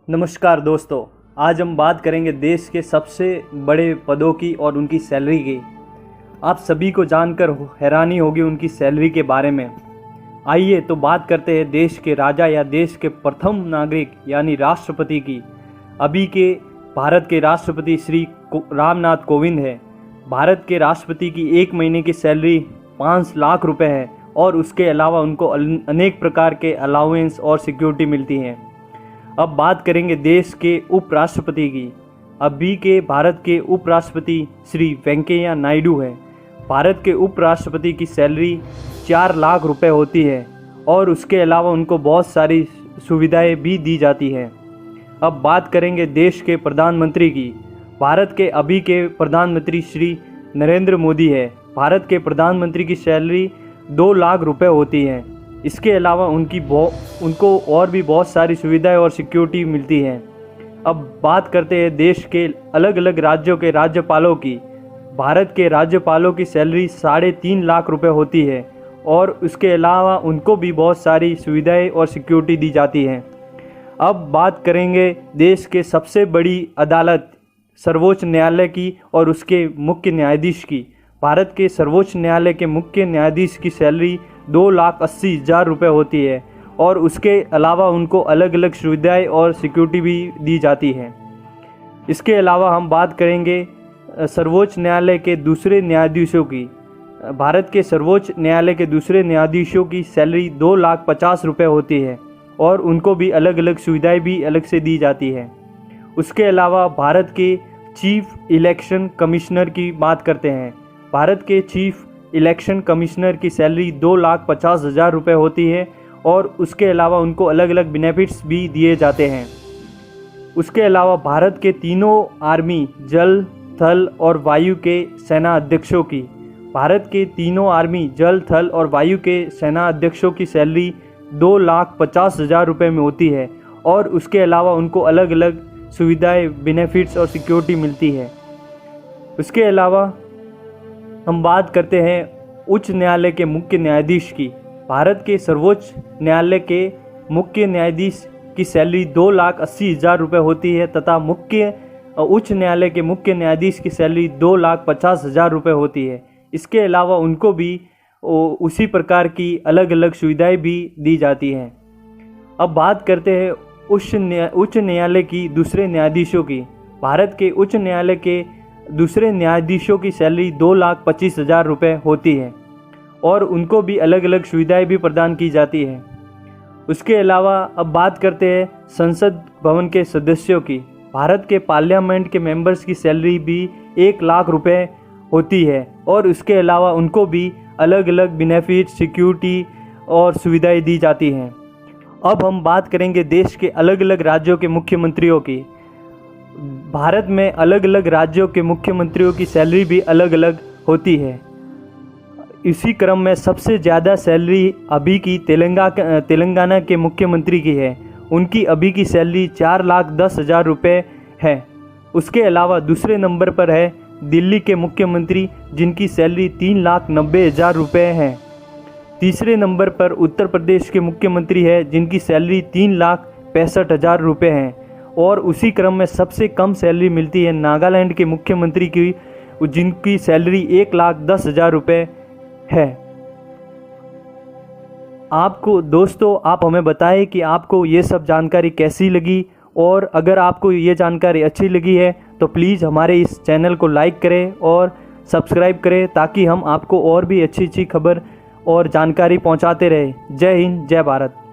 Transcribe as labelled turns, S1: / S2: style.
S1: नमस्कार दोस्तों। आज हम बात करेंगे देश के सबसे बड़े पदों की और उनकी सैलरी की। आप सभी को जानकर हैरानी होगी उनकी सैलरी के बारे में। आइए तो बात करते हैं देश के राजा या देश के प्रथम नागरिक यानी राष्ट्रपति की। अभी के भारत के राष्ट्रपति श्री रामनाथ कोविंद है। भारत के राष्ट्रपति की एक महीने की सैलरी 5 लाख रुपए है और उसके अलावा उनको अनेक प्रकार के अलाउंस और सिक्योरिटी मिलती हैं। अब बात करेंगे देश के उपराष्ट्रपति की। अभी के भारत के उपराष्ट्रपति श्री वेंकैया नायडू है। भारत के उपराष्ट्रपति की सैलरी 4 लाख रुपए होती है और उसके अलावा उनको बहुत सारी सुविधाएं भी दी जाती हैं। अब बात करेंगे देश के प्रधानमंत्री की। भारत के अभी के प्रधानमंत्री श्री नरेंद्र मोदी है। भारत के प्रधानमंत्री की सैलरी 2 लाख रुपए होती है। इसके अलावा उनको और भी बहुत सारी सुविधाएं और सिक्योरिटी मिलती हैं। अब बात करते हैं देश के अलग अलग राज्यों के राज्यपालों की। भारत के राज्यपालों की सैलरी 3.5 लाख रुपए होती है और उसके अलावा उनको भी बहुत सारी सुविधाएं और सिक्योरिटी दी जाती हैं। अब बात करेंगे देश के सबसे बड़ी अदालत सर्वोच्च न्यायालय की और उसके मुख्य न्यायाधीश की। भारत के सर्वोच्च न्यायालय के मुख्य न्यायाधीश की सैलरी 2,80,000 रुपये होती है और उसके अलावा उनको अलग अलग सुविधाएं और सिक्योरिटी भी दी जाती है। इसके अलावा हम बात करेंगे सर्वोच्च न्यायालय के दूसरे न्यायाधीशों की। भारत के सर्वोच्च न्यायालय के दूसरे न्यायाधीशों की सैलरी 2,50,000 रुपये होती है और उनको भी अलग अलग सुविधाएं भी अलग से दी जाती है। उसके अलावा भारत के चीफ इलेक्शन कमिश्नर की बात करते हैं। भारत के चीफ इलेक्शन कमिश्नर की सैलरी 2,50,000 रुपये होती है और उसके अलावा उनको अलग अलग बेनिफिट्स भी दिए जाते हैं। उसके अलावा भारत के तीनों आर्मी जल थल और वायु के सेना अध्यक्षों की। भारत के तीनों आर्मी जल थल और वायु के सेना अध्यक्षों की सैलरी 2,50,000 रुपये में होती है और उसके अलावा उनको अलग अलग सुविधाएं बेनिफिट्स और सिक्योरिटी मिलती है। उसके अलावा हम बात करते हैं उच्च न्यायालय के मुख्य न्यायाधीश की। भारत के सर्वोच्च न्यायालय के मुख्य न्यायाधीश की सैलरी 2,80,000 रुपये होती है तथा उच्च न्यायालय के मुख्य न्यायाधीश की सैलरी 2,50,000 रुपये होती है। इसके अलावा उनको भी उसी प्रकार की अलग अलग सुविधाएं भी दी जाती हैं। अब बात करते हैं उच्च न्यायालय की दूसरे न्यायाधीशों की। भारत के उच्च न्यायालय के दूसरे न्यायाधीशों की सैलरी 2,25,000 रुपये होती है और उनको भी अलग अलग सुविधाएं भी प्रदान की जाती है। उसके अलावा अब बात करते हैं संसद भवन के सदस्यों की। भारत के पार्लियामेंट के मेंबर्स की सैलरी भी 1 लाख रुपये होती है और उसके अलावा उनको भी अलग अलग बेनिफिट सिक्योरिटी और सुविधाएं दी जाती हैं। अब हम बात करेंगे देश के अलग अलग राज्यों के मुख्यमंत्रियों की। भारत में अलग अलग राज्यों के मुख्यमंत्रियों की सैलरी भी अलग अलग होती है। इसी क्रम में सबसे ज़्यादा सैलरी अभी की तेलंगाना के मुख्यमंत्री की है। उनकी अभी की सैलरी 4,10,000 रुपये है। उसके अलावा दूसरे नंबर पर है दिल्ली के मुख्यमंत्री जिनकी सैलरी 3,90,000 रुपये है। तीसरे नंबर पर उत्तर प्रदेश के मुख्यमंत्री है जिनकी सैलरी 3,65,000 रुपये है और उसी क्रम में सबसे कम सैलरी मिलती है नागालैंड के मुख्यमंत्री की जिनकी सैलरी 1,10,000 रुपये है। आपको दोस्तों आप हमें बताएं कि आपको ये सब जानकारी कैसी लगी और अगर आपको ये जानकारी अच्छी लगी है तो प्लीज़ हमारे इस चैनल को लाइक करें और सब्सक्राइब करें ताकि हम आपको और भी अच्छी खबर और जानकारी पहुंचाते रहें। जय हिंद, जय भारत।